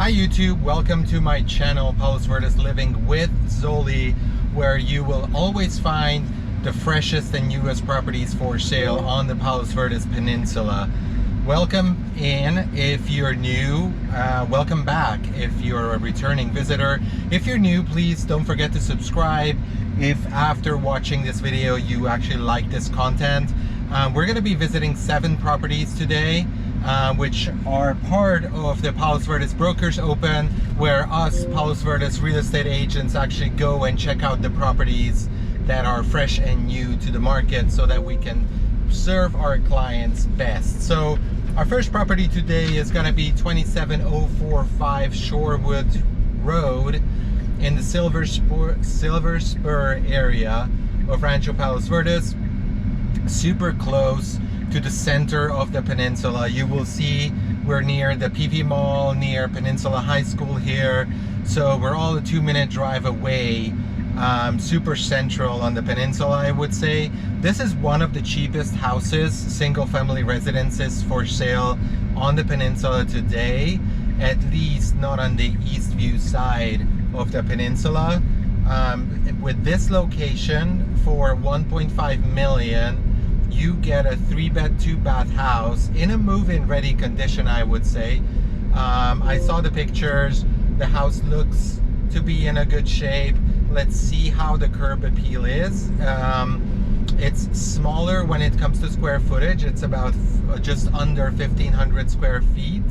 Hi YouTube, welcome to my channel Palos Verdes Living with Zoli, where you will always find the freshest and newest properties for sale on the Palos Verdes Peninsula. Welcome in if you're new, welcome back if you're a returning visitor. If you're new, please don't forget to subscribe if after watching this video you actually like this content. We're going to be visiting 7 properties today, which are part of the Palos Verdes Brokers Open, where us Palos Verdes real estate agents actually go and check out the properties that are fresh and new to the market so that we can serve our clients best. So our first property today is going to be 27045 Shorewood Road in the Silver Spur area of Rancho Palos Verdes, super close to the center of the peninsula. You will see we're near the PVE Mall, near Peninsula High School here, so we're all a 2-minute drive away. Super central on the peninsula, I would say. This is one of the cheapest houses, single family residences for sale on the peninsula today, at least not on the east view side of the peninsula. With this location, for 1.5 million, you get a 3-bed 2-bath house in a move-in ready condition, I would say. I saw the pictures. The house looks to be in a good shape. Let's see how the curb appeal is. It's smaller when it comes to square footage. It's about just under 1,500 square feet.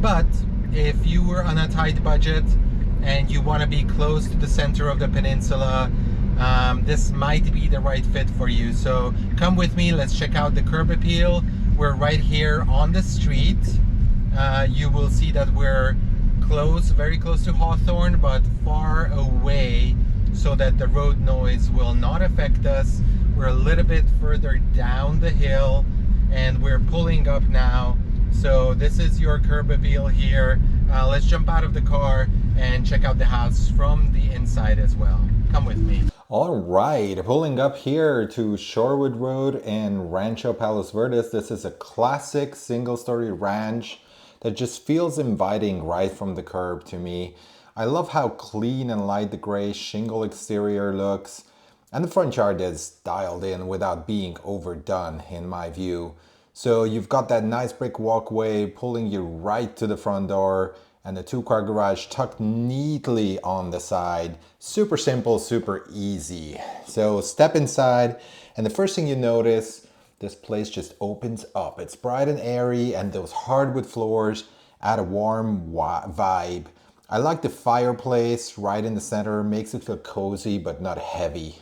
But if you were on a tight budget and you want to be close to the center of the peninsula, this might be the right fit for you. So come with me, let's check out the curb appeal. We're right here on the street. You will see that we're close, very close to Hawthorne, but far away so that the road noise will not affect us. We're a little bit further down the hill and we're pulling up now. So this is your curb appeal here. Let's jump out of the car and check out the house from the inside as well. Come with me. All right, pulling up here to Shorewood Road in Rancho Palos Verdes. This is a classic single-story ranch that just feels inviting right from the curb to me. I love how clean and light the gray shingle exterior looks, and the front yard is dialed in without being overdone in my view. So you've got that nice brick walkway pulling you right to the front door, and the 2-car garage tucked neatly on the side. Super simple, super easy. So step inside, and the first thing you notice, this place just opens up. It's bright and airy, and those hardwood floors add a warm vibe. I like the fireplace right in the center, makes it feel cozy but not heavy.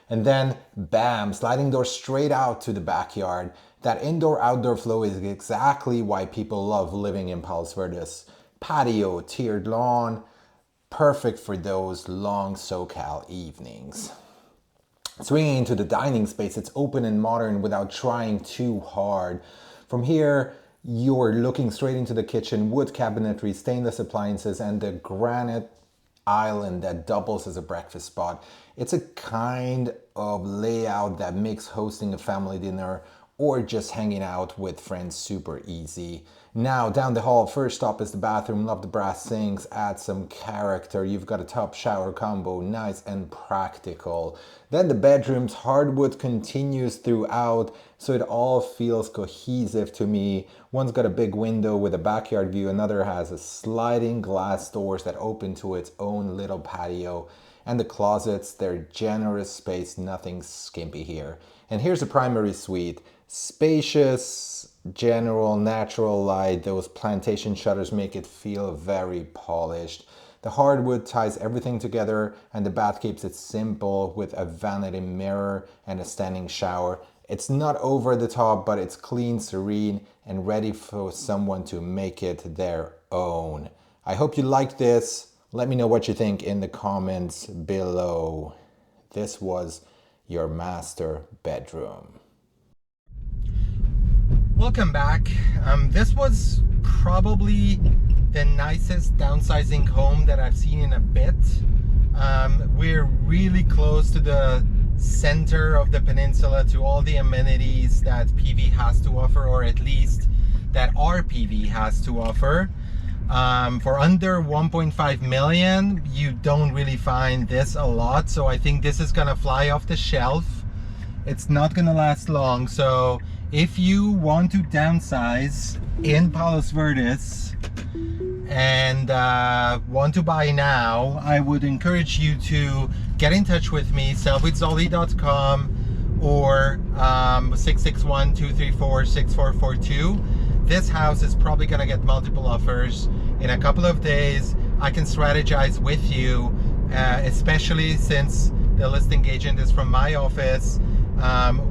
And then, bam, sliding door straight out to the backyard. That indoor-outdoor flow is exactly why people love living in Palos Verdes. Patio, tiered lawn, perfect for those long SoCal evenings. Swinging into the dining space, it's open and modern without trying too hard. From here, you're looking straight into the kitchen, wood cabinetry, stainless appliances, and the granite island that doubles as a breakfast spot. It's a kind of layout that makes hosting a family dinner or just hanging out with friends super easy. Now down the hall, first stop is the bathroom. Love the brass sinks, add some character. You've got a tub shower combo, nice and practical. Then the bedrooms, hardwood continues throughout, so it all feels cohesive to me. One's got a big window with a backyard view, another has a sliding glass doors that open to its own little patio. And the closets, they're generous space, nothing skimpy here. And here's the primary suite. Spacious, general, natural light. Those plantation shutters make it feel very polished. The hardwood ties everything together, and the bath keeps it simple with a vanity mirror and a standing shower. It's not over the top, but it's clean, serene, and ready for someone to make it their own. I hope you like this. Let me know what you think in the comments below. This was your master bedroom. Welcome back. This was probably the nicest downsizing home that I've seen in a bit. We're really close to the center of the peninsula, to all the amenities that PV has to offer, or at least that our PV has to offer. For under 1.5 million, you don't really find this a lot. So I think this is gonna fly off the shelf. It's not gonna last long. So if you want to downsize in Palos Verdes and want to buy now, I would encourage you to get in touch with me, sellwithzoli.com or 661-234-6442. This house is probably gonna get multiple offers in a couple of days. I can strategize with you, especially since the listing agent is from my office.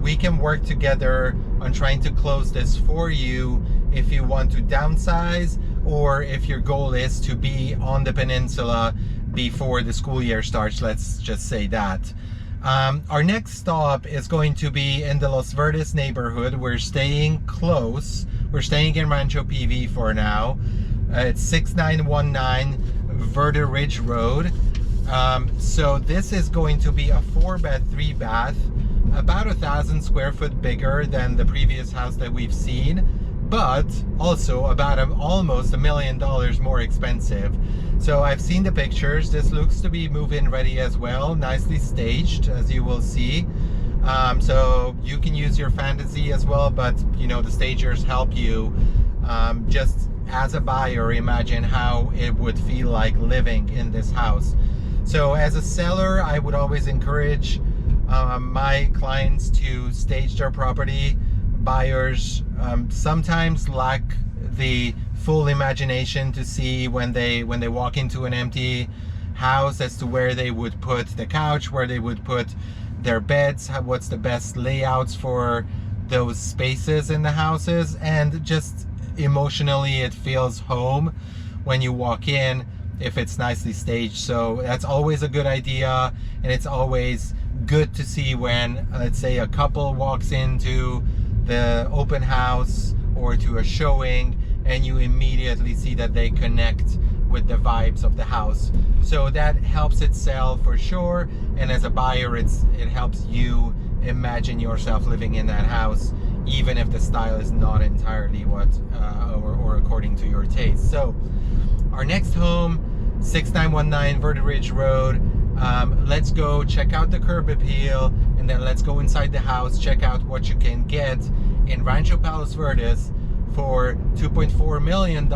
We can work together on trying to close this for you if you want to downsize, or if your goal is to be on the peninsula before the school year starts, let's just say that. Our next stop is going to be in the Los Verdes neighborhood. We're staying close. We're staying in Rancho PV for now. It's 6919 Verde Ridge Road. So this is going to be a 4-bed, 3-bath, about 1,000 square foot bigger than the previous house that we've seen, but also about almost $1 million more expensive. So I've seen the pictures. This looks to be move-in ready as well, nicely staged, as you will see. So you can use your fantasy as well, but you know, the stagers help you just as a buyer imagine how it would feel like living in this house. So as a seller, I would always encourage my clients to stage their property. Buyers sometimes lack the full imagination to see when they walk into an empty house as to where they would put the couch, where they would put their beds, what's the best layouts for those spaces in the houses, and just emotionally it feels home when you walk in if it's nicely staged. So that's always a good idea, and it's always good to see when, let's say, a couple walks into the open house or to a showing and you immediately see that they connect with the vibes of the house. So that helps it sell for sure, and as a buyer it helps you imagine yourself living in that house, even if the style is not entirely what or according to your taste. So our next home, 6919 Verde Ridge Road. Let's go check out the curb appeal, and then let's go inside the house, check out what you can get in Rancho Palos Verdes for $2.4 million.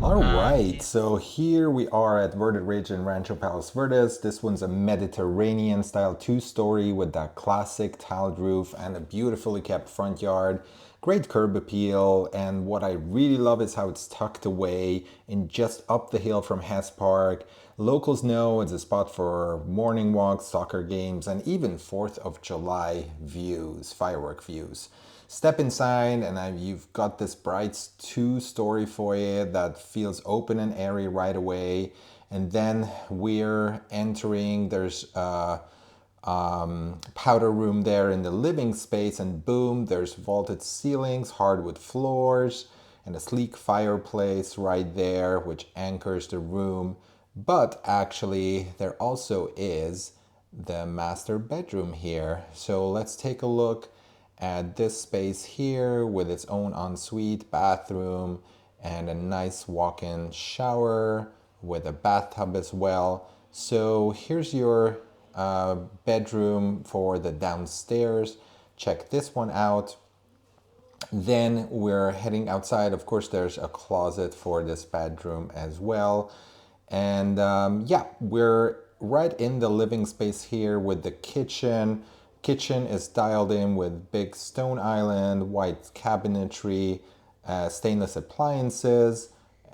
All right, so here we are at Verde Ridge in Rancho Palos Verdes. This one's a Mediterranean style 2-story with that classic tiled roof and a beautifully kept front yard. Great curb appeal, and what I really love is how it's tucked away in just up the hill from Hess Park. Locals know it's a spot for morning walks, soccer games, and even 4th of July views, firework views. Step inside and you've got this bright 2-story foyer that feels open and airy right away. And then we're entering, there's a powder room there in the living space, and boom, there's vaulted ceilings, hardwood floors, and a sleek fireplace right there, which anchors the room. But actually, there also is the master bedroom here. So let's take a look at this space here with its own ensuite bathroom and a nice walk-in shower with a bathtub as well. So here's your bedroom for the downstairs. Check this one out. Then we're heading outside. Of course, there's a closet for this bedroom as well. And yeah, we're right in the living space here with the kitchen. Kitchen is dialed in with big stone island, white cabinetry, stainless appliances.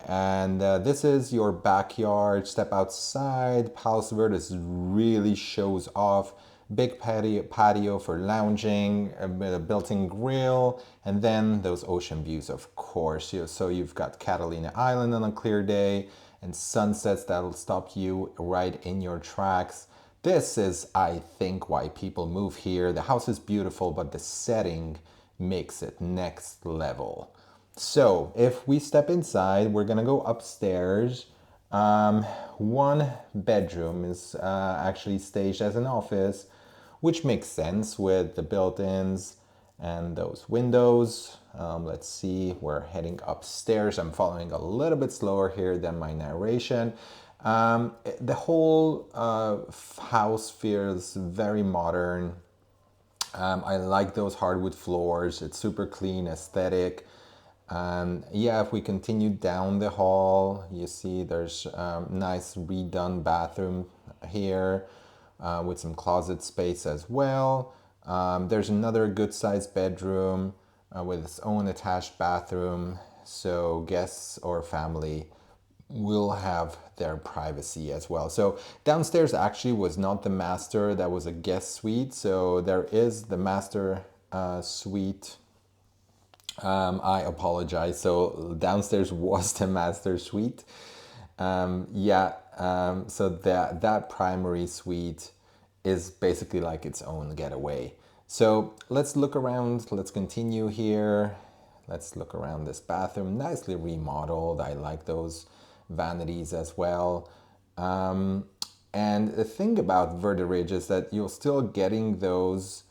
And this is your backyard. Step outside. Palos Verdes really shows off. Big patio for lounging, a built-in grill, and then those ocean views, of course. So you've got Catalina Island on a clear day and sunsets that'll stop you right in your tracks. This is, I think, why people move here. The house is beautiful, but the setting makes it next level. So if we step inside, we're gonna go upstairs. One bedroom is actually staged as an office, which makes sense with the built-ins. and those windows. Let's see, we're heading upstairs. I'm following a little bit slower here than my narration. The whole house feels very modern. I like those hardwood floors. It's super clean, aesthetic. Yeah, if we continue down the hall, you see there's nice redone bathroom here with some closet space as well. There's another good sized bedroom with its own attached bathroom, so guests or family will have their privacy as well. So downstairs actually was not the master, that was a guest suite. So there is the master suite. I apologize. So downstairs was the master suite. So that primary suite is basically like its own getaway. So let's look around. Let's continue here. Let's look around this bathroom. Nicely remodeled. I like those vanities as well. And the thing about Verde Ridge is that you're still getting those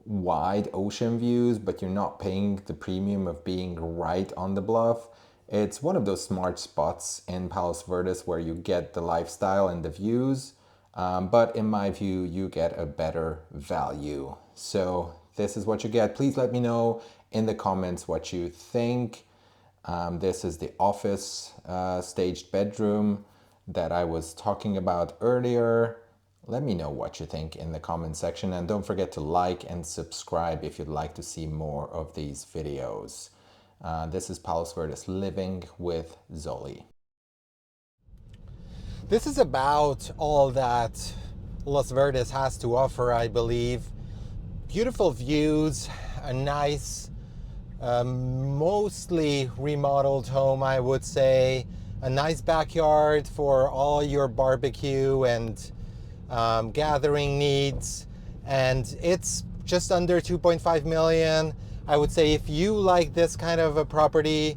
wide ocean views, but you're not paying the premium of being right on the bluff. It's one of those smart spots in Palos Verdes where you get the lifestyle and the views, but in my view, you get a better value. So this is what you get. Please let me know in the comments what you think. This is the office staged bedroom that I was talking about earlier. Let me know what you think in the comment section, and don't forget to like and subscribe if you'd like to see more of these videos. This is Palos Verdes Living with Zoli. This is about all that Los Verdes has to offer, I believe. Beautiful views, a nice, mostly remodeled home, I would say. A nice backyard for all your barbecue and gathering needs. And it's just under 2.5 million. I would say if you like this kind of a property,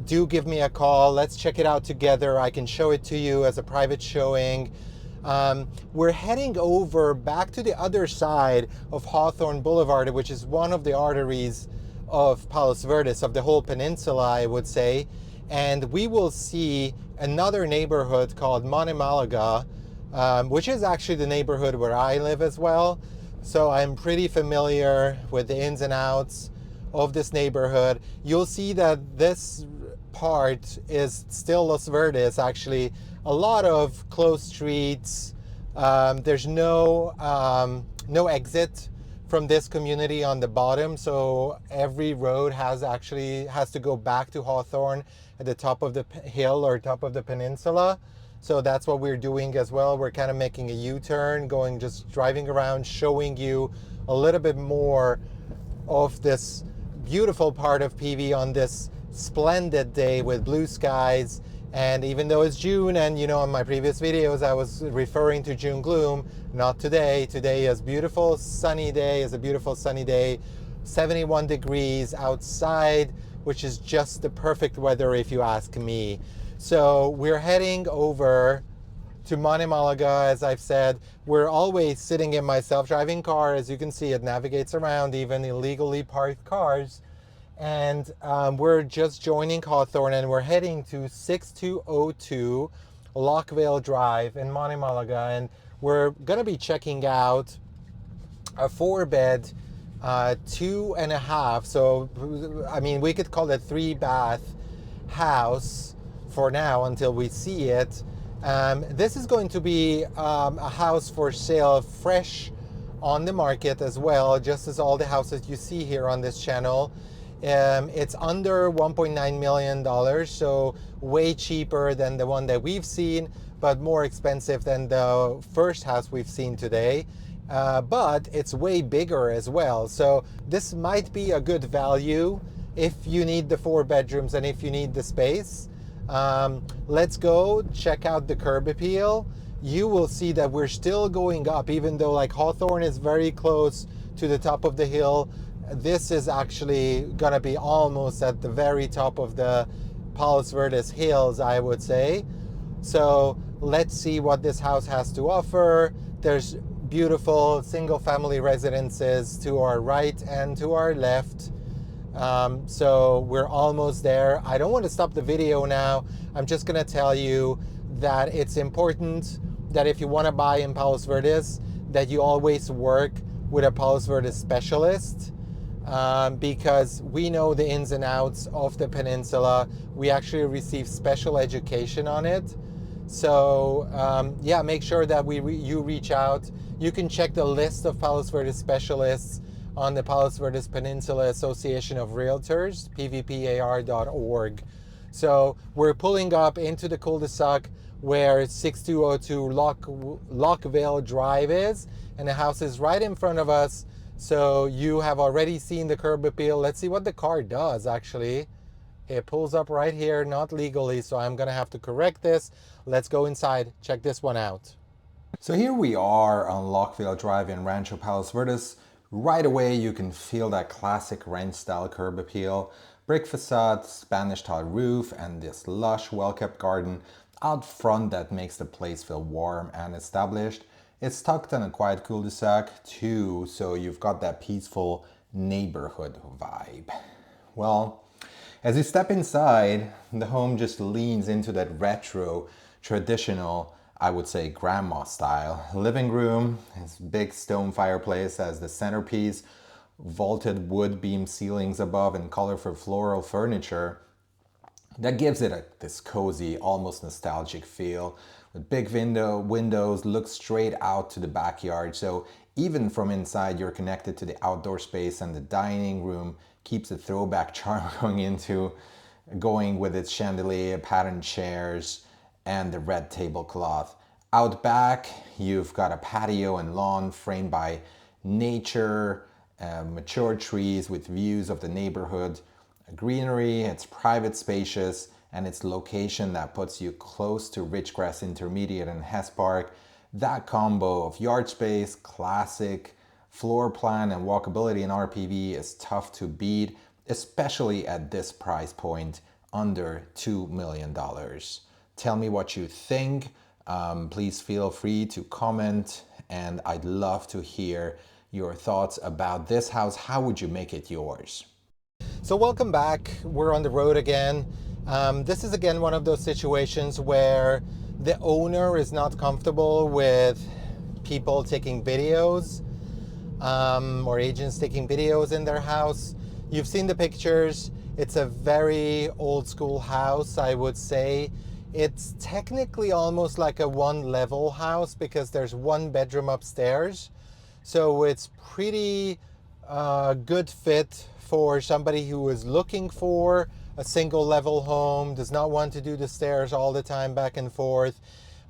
do give me a call. Let's check it out together. I can show it to you as a private showing. We're heading over back to the other side of Hawthorne Boulevard, which is one of the arteries of Palos Verdes, of the whole peninsula, I would say. And we will see another neighborhood called Monte Malaga, which is actually the neighborhood where I live as well. So I'm pretty familiar with the ins and outs of this neighborhood. You'll see that this part is still Los Verdes, actually. A lot of closed streets. There's no exit from this community on the bottom, so every road has to go back to Hawthorne at the top of the hill or top of the peninsula. So that's what we're doing as well. We're kind of making a U-turn, just driving around, showing you a little bit more of this beautiful part of PV on this splendid day with blue skies. And even though it's June, and on my previous videos I was referring to June gloom, not today. Today is a beautiful sunny day, 71 degrees outside, which is just the perfect weather if you ask me. So we're heading over to Monte Malaga, as I've said. We're always sitting in my self-driving car. As you can see, it navigates around even illegally parked cars. And we're just joining Hawthorne, and we're heading to 6202 Lochvale Drive in Monte Malaga. And we're going to be checking out a 4-bed, 2.5. So, I mean, we could call it 3-bath house for now until we see it. This is going to be a house for sale, fresh on the market as well, just as all the houses you see here on this channel. It's under $1.9 million, so way cheaper than the one that we've seen, but more expensive than the first house we've seen today. But it's way bigger as well. So this might be a good value if you need the 4 bedrooms and if you need the space. Let's go check out the curb appeal. You will see that we're still going up, even though like Hawthorne is very close to the top of the hill. This is actually gonna be almost at the very top of the Palos Verdes hills, I would say. So let's see what this house has to offer. There's beautiful single family residences to our right and to our left. So we're almost there. I don't want to stop the video now. I'm just going to tell you that it's important that if you want to buy in Palos Verdes, that you always work with a Palos Verdes specialist, because we know the ins and outs of the peninsula. We actually receive special education on it. So yeah, make sure that you reach out. You can check the list of Palos Verdes specialists on the Palos Verdes Peninsula Association of Realtors, pvpar.org. So we're pulling up into the cul-de-sac where 6202 Lochvale Drive is, and the house is right in front of us. So you have already seen the curb appeal. Let's see what the car does actually. It pulls up right here, not legally, so I'm gonna have to correct this. Let's go inside, check this one out. So here we are on Lochvale Drive in Rancho Palos Verdes. Right away you can feel that classic ranch style curb appeal. Brick facade, Spanish tile roof, and this lush, well-kept garden out front that makes the place feel warm and established. It's tucked in a quiet cul-de-sac too, so you've got that peaceful neighborhood vibe. Well, as you step inside, the home just leans into that retro, traditional, I would say grandma style. Living room, this big stone fireplace as the centerpiece, vaulted wood beam ceilings above and colorful floral furniture. That gives it this cozy, almost nostalgic feel. With big windows, look straight out to the backyard. So even from inside, you're connected to the outdoor space, and the dining room keeps the throwback charm going with its chandelier, patterned chairs, and the red tablecloth. Out back, you've got a patio and lawn framed by nature, mature trees with views of the neighborhood. Greenery, it's private, spacious, and its location that puts you close to Ridgegrass Intermediate and Hess Park. That combo of yard space, classic floor plan, and walkability in RPV is tough to beat, especially at this price point, under $2 million. Tell me what you think. Please feel free to comment, and I'd love to hear your thoughts about this house. How would you make it yours? So welcome back. We're on the road again. This is again one of those situations where the owner is not comfortable with people taking videos, or agents taking videos in their house. You've seen the pictures. It's a very old school house, I would say. It's technically almost like a one-level house because there's one bedroom upstairs. So it's pretty good fit for somebody who is looking for a single level home, does not want to do the stairs all the time back and forth,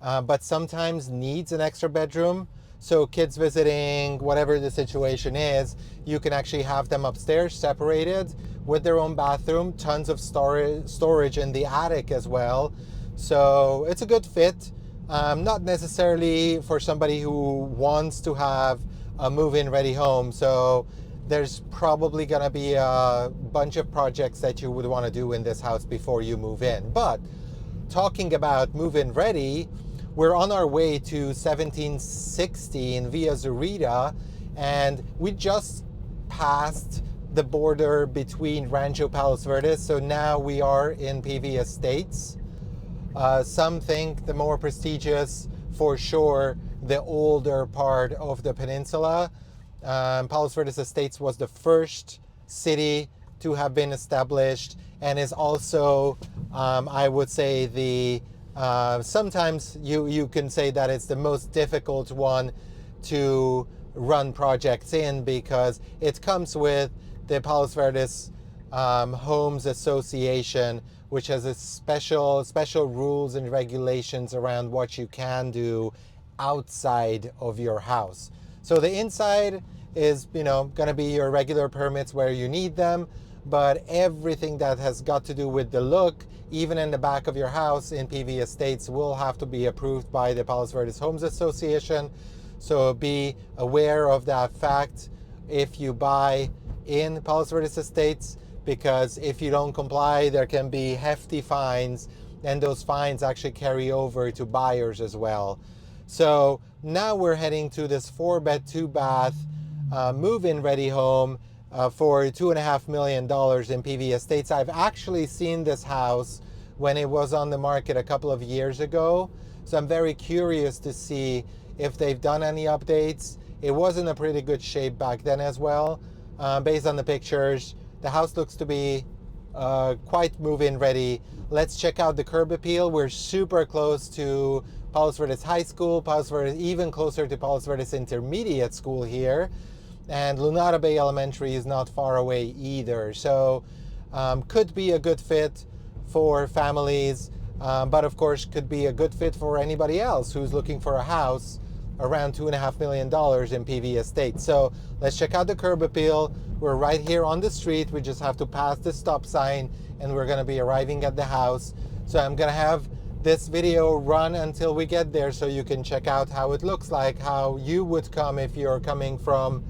but sometimes needs an extra bedroom. So kids visiting, whatever the situation is, you can actually have them upstairs separated with their own bathroom, tons of storage in the attic as well. So it's a good fit. Not necessarily for somebody who wants to have a move-in ready home. So there's probably gonna be a bunch of projects that you would want to do in this house before you move in. But talking about move-in ready, we're on our way to 1716 via Zurita, and we just passed the border between Rancho Palos Verdes, so now we are in PV Estates. Some think the more prestigious, for sure, the older part of the peninsula. Palos Verdes Estates was the first city to have been established, and is also, I would say, the sometimes you can say that it's the most difficult one to run projects in, because it comes with the Palos Verdes Homes Association, which has a special rules and regulations around what you can do outside of your house. So the inside is, going to be your regular permits where you need them, but everything that has got to do with the look, even in the back of your house in PV Estates, will have to be approved by the Palos Verdes Homes Association. So be aware of that fact if you buy in Palos Verdes Estates, because if you don't comply, there can be hefty fines, and those fines actually carry over to buyers as well. So now we're heading to this 4-bed, 2-bath move-in ready home for $2.5 million in PVE Estates. I've actually seen this house when it was on the market a couple of years ago. So I'm very curious to see if they've done any updates. It was in a pretty good shape back then as well. Based on the pictures, the house looks to be quite move-in ready. Let's check out the curb appeal. We're super close to Palos Verdes High School, Palos Verdes, even closer to Palos Verdes Intermediate School here. And Lunada Bay Elementary is not far away either. So could be a good fit for families, but of course could be a good fit for anybody else who's looking for a house around $2.5 million in PVE Estates. So let's check out the curb appeal. We're right here on the street. We just have to pass the stop sign and we're gonna be arriving at the house. So I'm gonna have this video run until we get there so you can check out how it looks like, how you would come if you're coming from,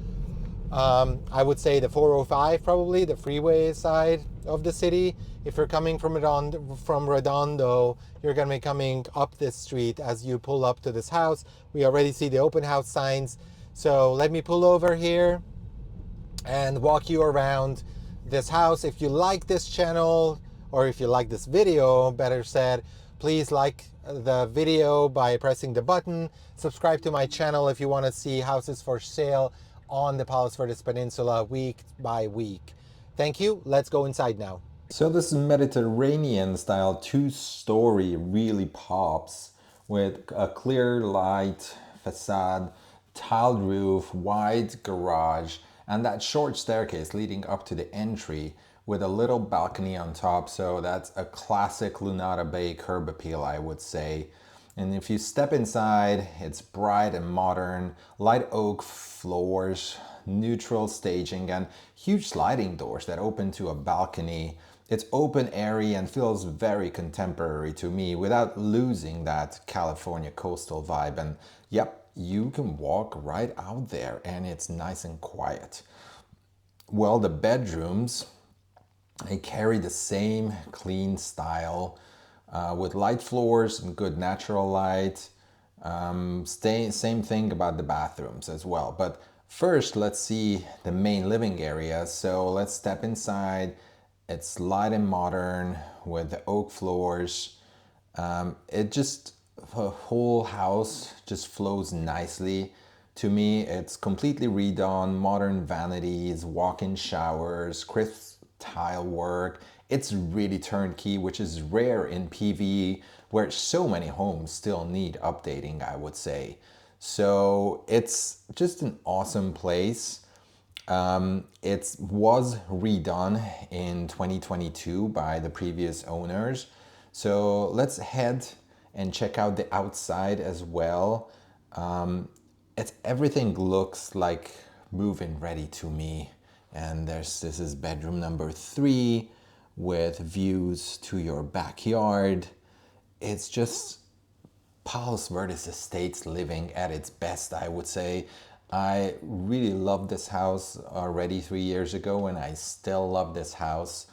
I would say the 405, probably the freeway side of the city. If you're coming from Redondo, you're gonna be coming up this street as you pull up to this house. We already see the open house signs. So let me pull over here and walk you around this house. If you like this channel, or if you like this video, better said, please like the video by pressing the button. Subscribe to my channel if you want to see houses for sale on the Palos Verdes Peninsula week by week. Thank you. Let's go inside now. So this Mediterranean style 2-story really pops with a clear light facade, tiled roof, wide garage, and that short staircase leading up to the entry with a little balcony on top. So that's a classic Lunada Bay curb appeal, I would say. And if you step inside, it's bright and modern, light oak floors, neutral staging, and huge sliding doors that open to a balcony. It's open, airy, and feels very contemporary to me without losing that California coastal vibe. And yep, you can walk right out there and it's nice and quiet. Well, the bedrooms, they carry the same clean style with light floors and good natural light. Same thing about the bathrooms as well. But first, let's see the main living area. So let's step inside. It's light and modern with the oak floors. The whole house just flows nicely. To me, it's completely redone, modern vanities, walk-in showers, crisp tile work. It's really turnkey, which is rare in PVE, where so many homes still need updating, I would say. So it's just an awesome place. It was redone in 2022 by the previous owners. So let's head and check out the outside as well. Everything looks like move-in ready to me. And this is bedroom number 3 with views to your backyard. It's just Palos Verdes Estates living at its best, I would say. I really loved this house already 3 years ago, and I still love this house.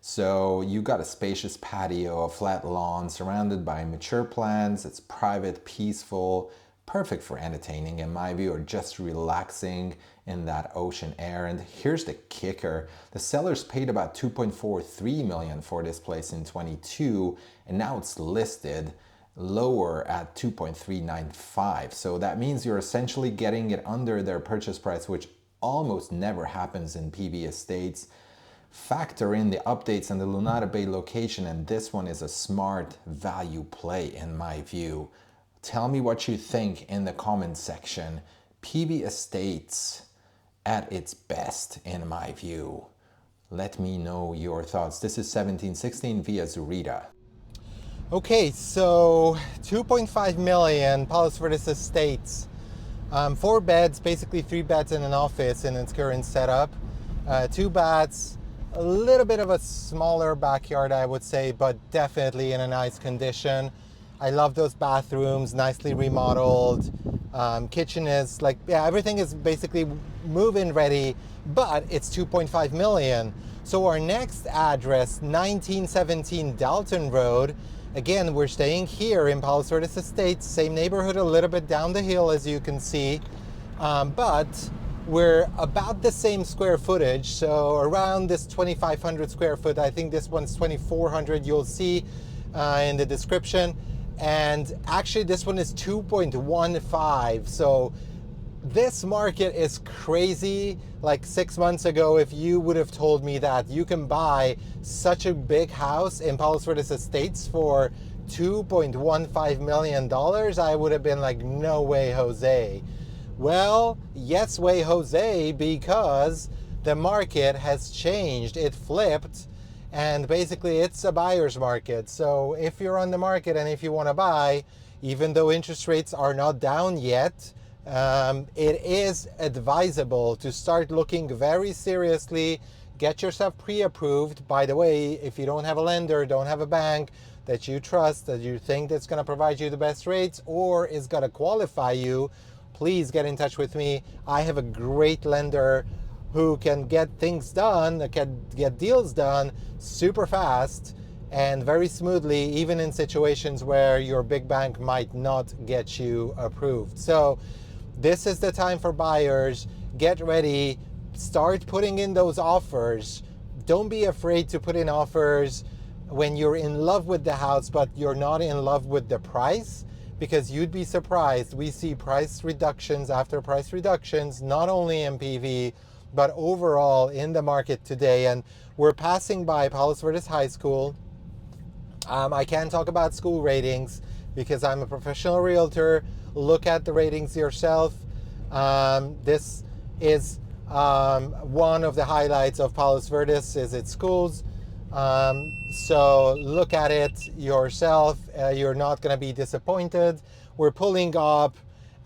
So you got a spacious patio, a flat lawn surrounded by mature plants. It's private, peaceful, perfect for entertaining in my view, or just relaxing in that ocean air. And here's the kicker. The sellers paid about $2.43 million for this place in 22, and now it's listed lower at 2.395. So that means you're essentially getting it under their purchase price, which almost never happens in PVE Estates. Factor in the updates and the Lunada Bay location, and this one is a smart value play in my view. Tell me what you think in the comment section. PVE Estates at its best in my view. Let me know your thoughts. This is 1716 via Zurita. Okay, so 2.5 million Palos Verdes Estates. 4 beds, basically 3 beds and an office in its current setup. 2 baths, a little bit of a smaller backyard, I would say, but definitely in a nice condition. I love those bathrooms, nicely remodeled. Kitchen is like, yeah, everything is basically move-in ready, but it's 2.5 million. So our next address, 1917 Dalton Road, Again, we're staying here in Palos Verdes Estates, same neighborhood, a little bit down the hill, as you can see, but we're about the same square footage, so around this 2,500 square foot. I think this one's 2,400, you'll see in the description. And actually this one is 2.15, so this market is crazy. Like 6 months ago, if you would have told me that you can buy such a big house in Palos Verdes Estates for $2.15 million, I would have been like, no way, Jose. Well, yes way, Jose, because the market has changed. It flipped, and basically it's a buyer's market. So if you're on the market and if you want to buy, even though interest rates are not down yet, it is advisable to start looking very seriously. Get yourself pre-approved. By the way, if you don't have a lender, don't have a bank that you trust, that you think that's going to provide you the best rates or is going to qualify you, please get in touch with me. I have a great lender who can get things done, can get deals done super fast and very smoothly, even in situations where your big bank might not get you approved. So this is the time for buyers. Get ready, start putting in those offers. Don't be afraid to put in offers when you're in love with the house, but you're not in love with the price, because you'd be surprised. We see price reductions after price reductions, not only in PV, but overall in the market today. And we're passing by Palos Verdes High School. I can't talk about school ratings because I'm a professional realtor. Look at the ratings yourself. This is one of the highlights of Palos Verdes is its schools. So look at it yourself. You're not going to be disappointed. We're pulling up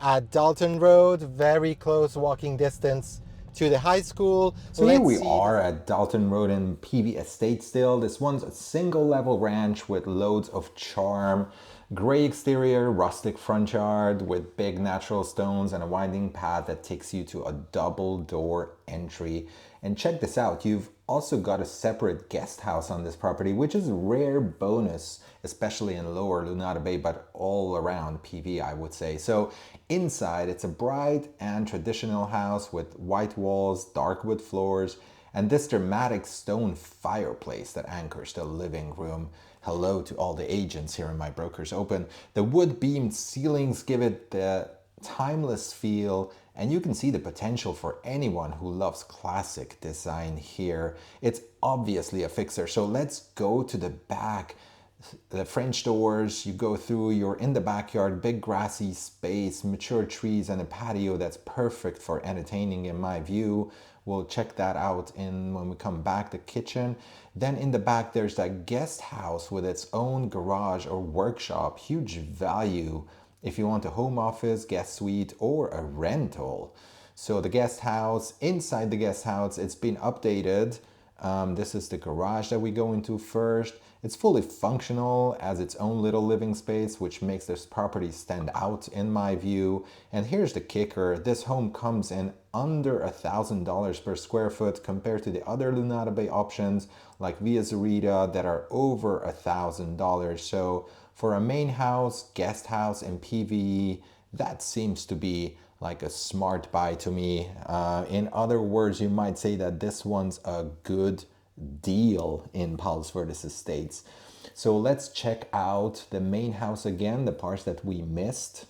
at Dalton Road, very close walking distance to the high school. So here we are at Dalton Road in PV Estate still. This one's a single level ranch with loads of charm. Gray exterior, rustic front yard with big natural stones and a winding path that takes you to a double door entry. And check this out, you've also got a separate guest house on this property, which is a rare bonus, especially in lower Lunada Bay, but all around PV, I would say. So inside, it's a bright and traditional house with white walls, dark wood floors, and this dramatic stone fireplace that anchors the living room. Hello to all the agents here in my Brokers Open. The wood beamed ceilings give it the timeless feel, and you can see the potential for anyone who loves classic design here. It's obviously a fixer. So let's go to the back. The French doors, you go through, you're in the backyard, big grassy space, mature trees, and a patio that's perfect for entertaining in my view. We'll check that out when we come back, the kitchen. Then in the back, there's that guest house with its own garage or workshop. Huge value if you want a home office, guest suite, or a rental. So the guest house, inside the guest house, it's been updated. This is the garage that we go into first. It's fully functional as its own little living space, which makes this property stand out in my view. And here's the kicker. This home comes in under $1,000 per square foot compared to the other Lunada Bay options like Via Zurita that are over $1,000. So for a main house, guest house, and PVE, that seems to be like a smart buy to me. In other words, you might say that this one's a good deal in Palos Verdes Estates. So let's check out the main house again, the parts that we missed.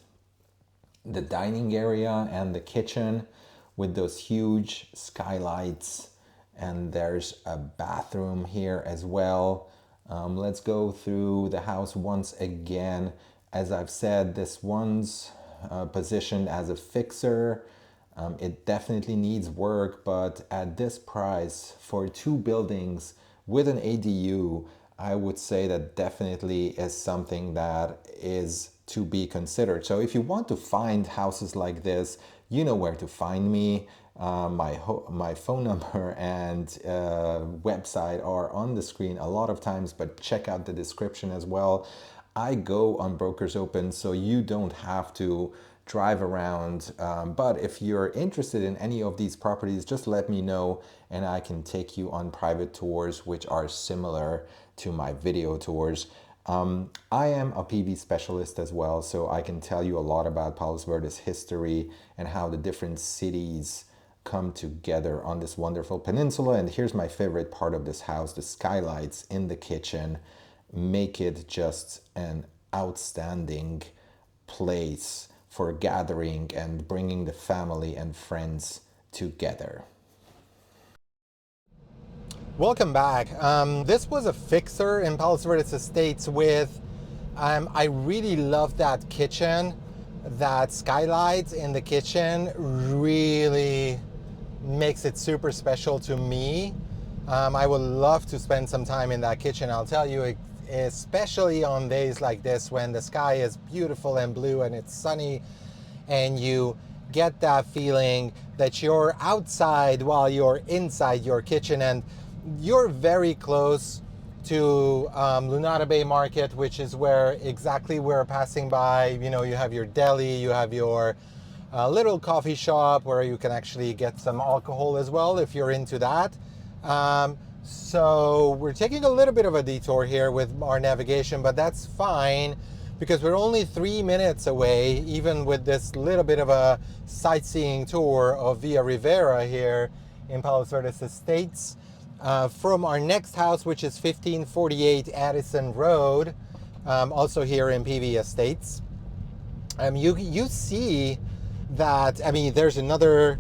The dining area and the kitchen with those huge skylights, and there's a bathroom here as well. Let's go through the house once again. As I've said, this one's positioned as a fixer. It definitely needs work, but at this price for two buildings with an ADU, I would say that definitely is something that is to be considered. So if you want to find houses like this, you know where to find me. My phone number and website are on the screen a lot of times, but check out the description as well. I go on Brokers Open, so you don't have to drive around. But if you're interested in any of these properties, just let me know and I can take you on private tours, which are similar to my video tours. I am a PV specialist as well, so I can tell you a lot about Palos Verdes history and how the different cities come together on this wonderful peninsula. And here's my favorite part of this house: the skylights in the kitchen make it just an outstanding place for gathering and bringing the family and friends together. Welcome back. This was a fixer in Palos Verdes Estates with, I really love that kitchen. That skylight in the kitchen really makes it super special to me. I would love to spend some time in that kitchen, I'll tell you, especially on days like this when the sky is beautiful and blue and it's sunny and you get that feeling that you're outside while you're inside your kitchen, and you're very close to Lunada Bay Market, which is where exactly we're passing by. You know, you have your deli, you have your little coffee shop where you can actually get some alcohol as well if you're into that. So we're taking a little bit of a detour here with our navigation, but that's fine because we're only 3 minutes away, even with this little bit of a sightseeing tour of Via Rivera here in Palos Verdes Estates. From our next house, which is 1548 Addison Road, also here in PVE Estates. You see that, I mean, there's another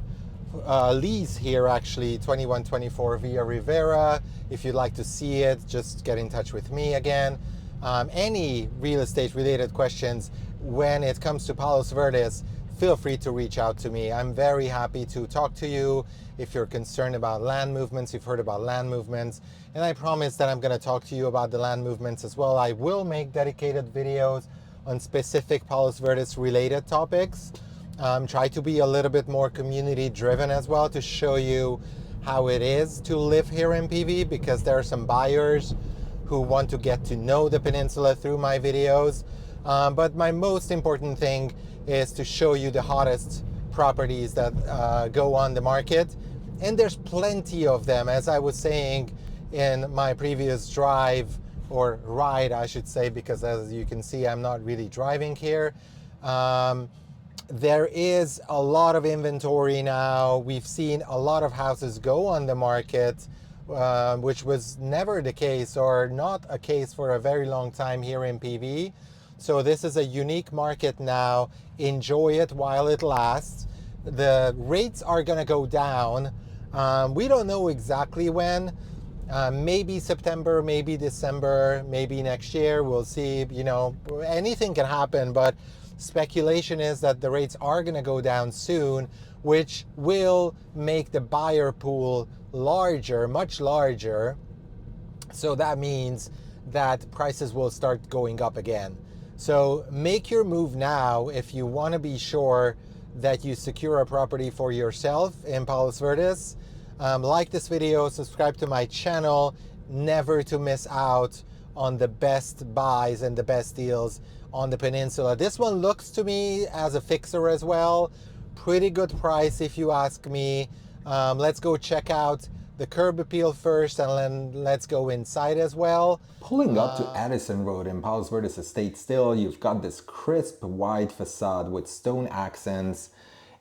lease here actually, 2124 Via Rivera. If you'd like to see it, just get in touch with me again. Any real estate related questions when it comes to Palos Verdes, feel free to reach out to me. I'm very happy to talk to you if you're concerned about land movements, you've heard about land movements, and I promise that I'm going to talk to you about the land movements as well. I will make dedicated videos on specific Palos Verdes related topics. Try to be a little bit more community driven as well to show you how it is to live here in PV, because there are some buyers who want to get to know the peninsula through my videos. But my most important thing is to show you the hottest properties that go on the market. And there's plenty of them, as I was saying in my previous drive, or ride I should say, because as you can see I'm not really driving here. There is a lot of inventory now. We've seen a lot of houses go on the market, which was never the case, or not a case for a very long time here in PV. So this is a unique market now. Enjoy it while it lasts. The rates are gonna go down. We don't know exactly when. Maybe September, maybe December, maybe next year. We'll see. You know, anything can happen, but speculation is that the rates are gonna go down soon, which will make the buyer pool larger, much larger. So that means that prices will start going up again. So make your move now if you want to be sure that you secure a property for yourself in Palos Verdes. Like this video, subscribe to my channel, never to miss out on the best buys and the best deals on the peninsula. This one looks to me as a fixer as well. Pretty good price if you ask me. Let's go check out the curb appeal first, and then let's go inside as well. Pulling up to Addison Road in Palos Verdes Estate still, you've got this crisp white facade with stone accents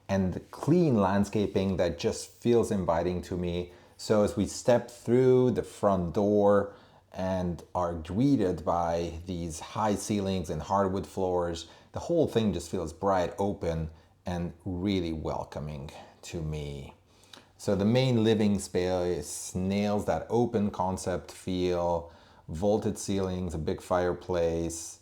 and clean landscaping that just feels inviting to me. So as we step through the front door and are greeted by these high ceilings and hardwood floors, the whole thing just feels bright, open, and really welcoming to me. So the main living space nails that open concept feel, vaulted ceilings, a big fireplace,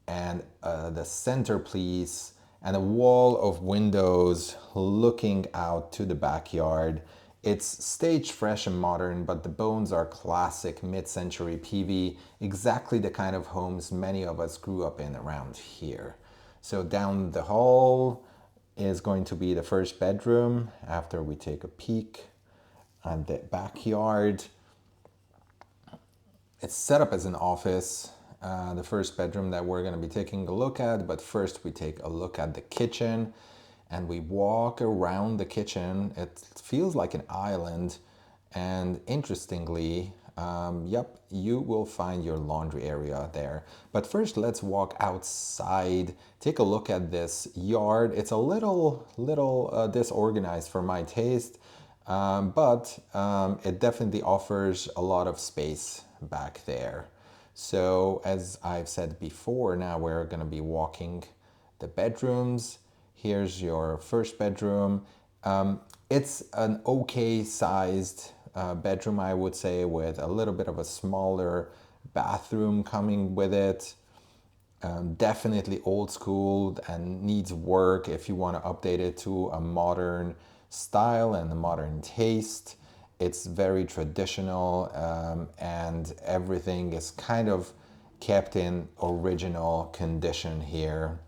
and the centerpiece, and a wall of windows looking out to the backyard. It's stage fresh and modern, but the bones are classic mid-century PV, exactly the kind of homes many of us grew up in around here. So down the hall is going to be the first bedroom after we take a peek at the backyard. It's set up as an office, the first bedroom that we're going to be taking a look at, but first we take a look at the kitchen and we walk around the kitchen. It feels like an island, and interestingly, Yep, you will find your laundry area there. But first, let's walk outside, take a look at this yard. It's a little disorganized for my taste, but it definitely offers a lot of space back there. So as I've said before, now we're going to be walking the bedrooms. Here's your first bedroom. It's an okay sized bedroom, I would say, with a little bit of a smaller bathroom coming with it. Definitely old school and needs work if you want to update it to a modern style and a modern taste. It's very traditional, and everything is kind of kept in original condition here.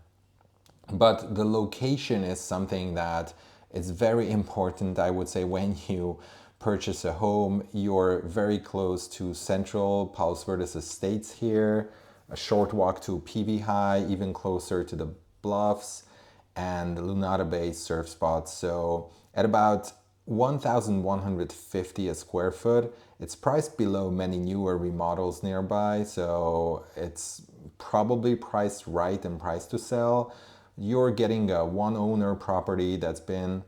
But the location is something that is very important, I would say, when you purchase a home. You're very close to central Palos Verdes estates here, a short walk to PV High, even closer to the bluffs and Lunada Bay surf spots. So at about 1,150 a square foot, it's priced below many newer remodels nearby, so it's probably priced right and priced to sell. You're getting a one owner property that's been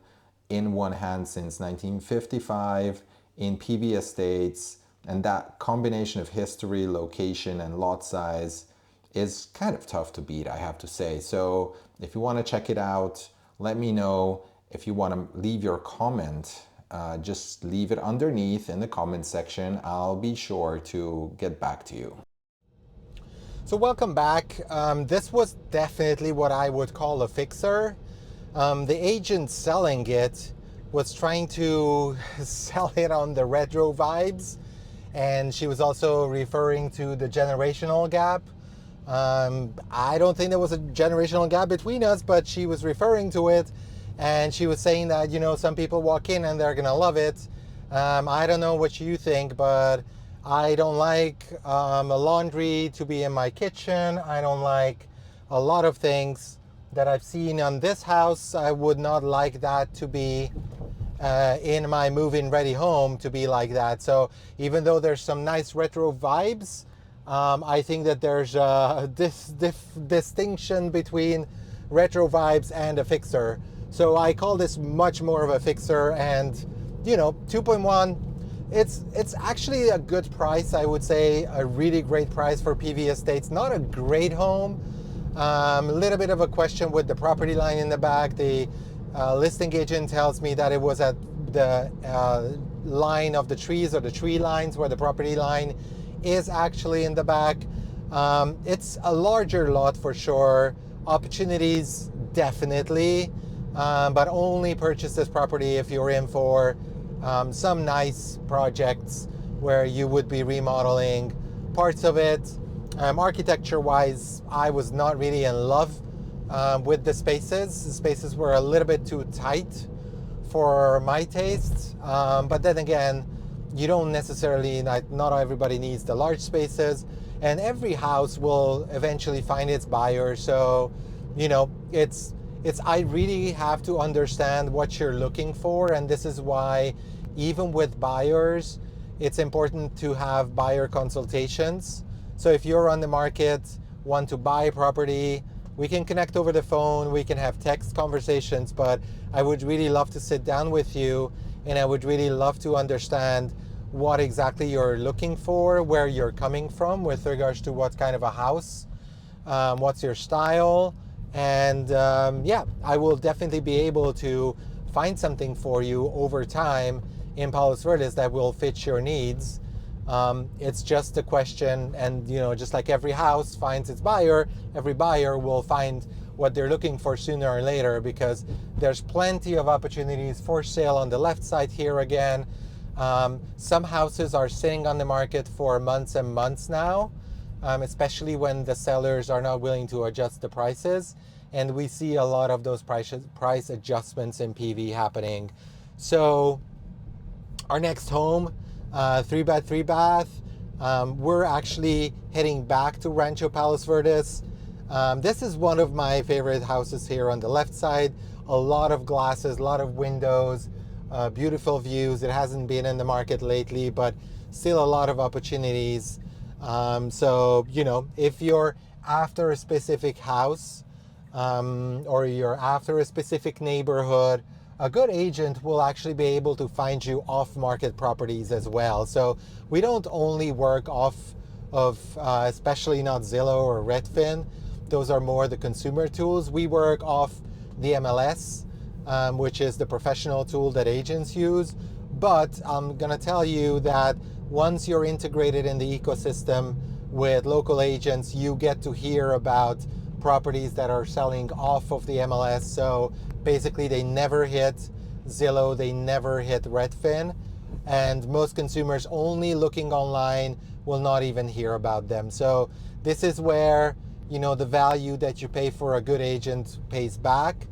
in one hand since 1955 in PV estates, and that combination of history, location, and lot size is kind of tough to beat, I have to say. So if you want to check it out, let me know. If you want to leave your comment, just leave it underneath in the comment section. I'll be sure to get back to you. So welcome back. This was definitely what I would call a fixer. The agent selling it was trying to sell it on the retro vibes, and she was also referring to the generational gap. I don't think there was a generational gap between us, but she was referring to it, and she was saying that, you know, some people walk in and they're gonna love it. I don't know what you think, but I don't like a laundry to be in my kitchen. I don't like a lot of things that I've seen on this house. I would not like that to be in my move-in ready home, to be like that. So even though there's some nice retro vibes, I think that there's this distinction between retro vibes and a fixer. So I call this much more of a fixer, and you know, 2.1, it's actually a good price, I would say, a really great price for PV estates. Not a great home. A little bit of a question with the property line in the back. The listing agent tells me that it was at the line of the trees, or the tree lines, where the property line is actually in the back. It's a larger lot for sure. Opportunities, definitely. But only purchase this property if you're in for some nice projects where you would be remodeling parts of it. Architecture-wise, I was not really in love with the spaces. The spaces were a little bit too tight for my taste. But then again, you don't necessarily, not everybody needs the large spaces, and every house will eventually find its buyer. So, you know, I really have to understand what you're looking for, and this is why even with buyers, it's important to have buyer consultations. So if you're on the market, want to buy a property, we can connect over the phone, we can have text conversations, but I would really love to sit down with you, and I would really love to understand what exactly you're looking for, where you're coming from with regards to what kind of a house, what's your style, and yeah, I will definitely be able to find something for you over time in Palos Verdes that will fit your needs. It's just a question, and you know, just like every house finds its buyer, every buyer will find what they're looking for sooner or later, because there's plenty of opportunities for sale on the left side here again. Some houses are sitting on the market for months and months now, especially when the sellers are not willing to adjust the prices. And we see a lot of those price adjustments in PV happening. So our next home, 3-bed, 3-bath, we're actually heading back to Rancho Palos Verdes. This is one of my favorite houses here on the left side. A lot of glasses, a lot of windows, beautiful views. It hasn't been in the market lately, but still a lot of opportunities. So, you know, if you're after a specific house, or you're after a specific neighborhood, a good agent will actually be able to find you off-market properties as well. So we don't only work off of, especially not Zillow or Redfin. Those are more the consumer tools. We work off the MLS, which is the professional tool that agents use. But I'm gonna tell you that once you're integrated in the ecosystem with local agents, you get to hear about properties that are selling off of the MLS. So basically they never hit Zillow, they never hit Redfin, and most consumers only looking online will not even hear about them. So this is where, you know, the value that you pay for a good agent pays back.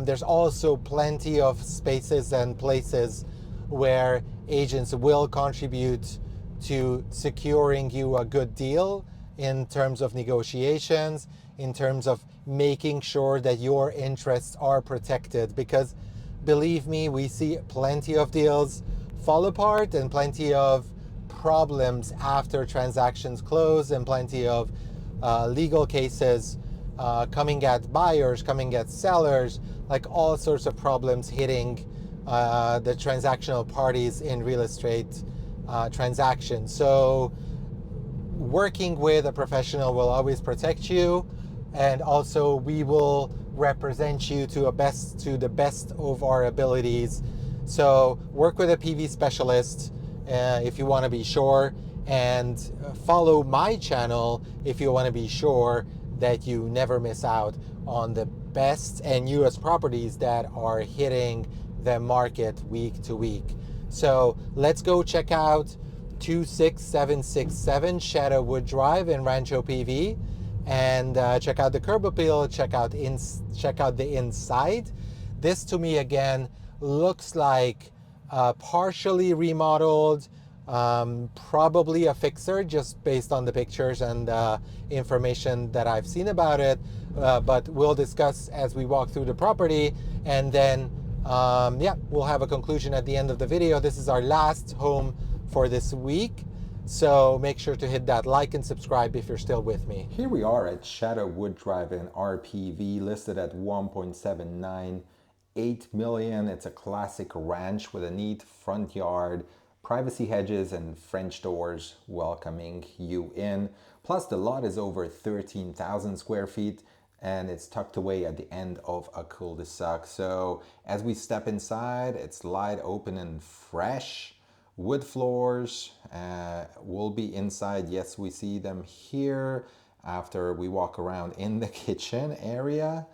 There's also plenty of spaces and places where agents will contribute to securing you a good deal in terms of negotiations, in terms of making sure that your interests are protected. Because believe me, we see plenty of deals fall apart and plenty of problems after transactions close, and plenty of legal cases coming at buyers, coming at sellers, like all sorts of problems hitting the transactional parties in real estate transactions. So working with a professional will always protect you, and also we will represent you to the best of our abilities. So work with a PV specialist if you want to be sure, and follow my channel if you want to be sure that you never miss out on the best and newest properties that are hitting the market week to week. So let's go check out 26767 Shorewood Drive in Rancho PV, and check out the curb appeal, check out the inside. This to me again looks like partially remodeled, probably a fixer just based on the pictures and information that I've seen about it, but we'll discuss as we walk through the property, and then yeah, we'll have a conclusion at the end of the video. This is our last home for this week, so make sure to hit that like and subscribe if you're still with me. Here we are at Shorewood Drive in RPV, listed at 1.798 million. It's a classic ranch with a neat front yard, privacy hedges and French doors welcoming you in. Plus the lot is over 13,000 square feet, and it's tucked away at the end of a cul-de-sac. So as we step inside, it's light, open and fresh. Wood floors will be inside. Yes, we see them here after we walk around in the kitchen area.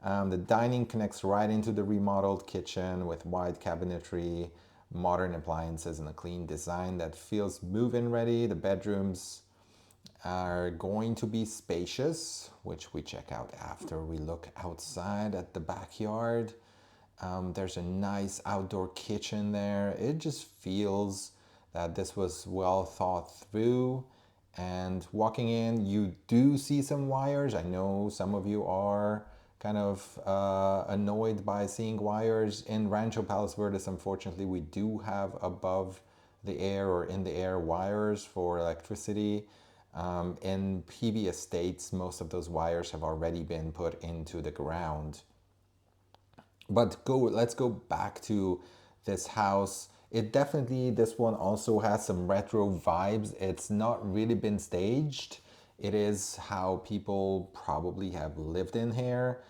The dining connects right into the remodeled kitchen with wide cabinetry, modern appliances, and a clean design that feels move-in ready. The bedrooms are going to be spacious, which we check out after we look outside at the backyard. There's a nice outdoor kitchen there. It just feels that this was well thought through. And walking in, you do see some wires. I know some of you are kind of annoyed by seeing wires. In Rancho Palos Verdes, unfortunately, we do have above the air or in the air wires for electricity. In PV estates, most of those wires have already been put into the ground. But let's go back to this house. This one also has some retro vibes. It's not really been staged. It is how people probably have lived in here.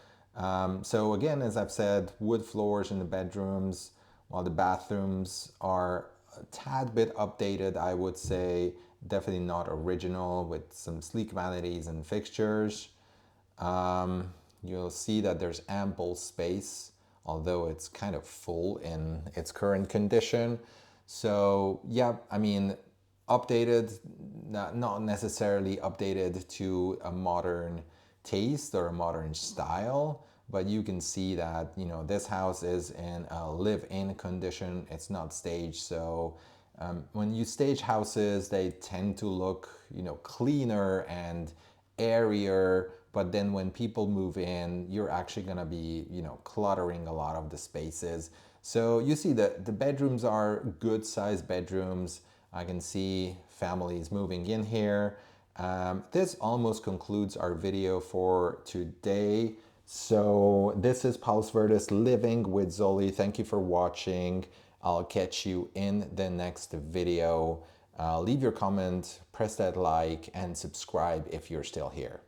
So again, as I've said, wood floors in the bedrooms, while the bathrooms are a tad bit updated, I would say. Definitely not original, with some sleek vanities and fixtures. You'll see that there's ample space, although it's kind of full in its current condition. So yeah, I mean, updated, not necessarily updated to a modern taste or a modern style, but you can see that, you know, this house is in a live-in condition. It's not staged. So when you stage houses, they tend to look, you know, cleaner and airier, but then when people move in, you're actually going to be, you know, cluttering a lot of the spaces. So you see that the bedrooms are good sized bedrooms. I can see families moving in here. This almost concludes our video for today. So this is Palos Verdes Living with Zoli. Thank you for watching. I'll catch you in the next video. Leave your comment, press that like, and subscribe if you're still here.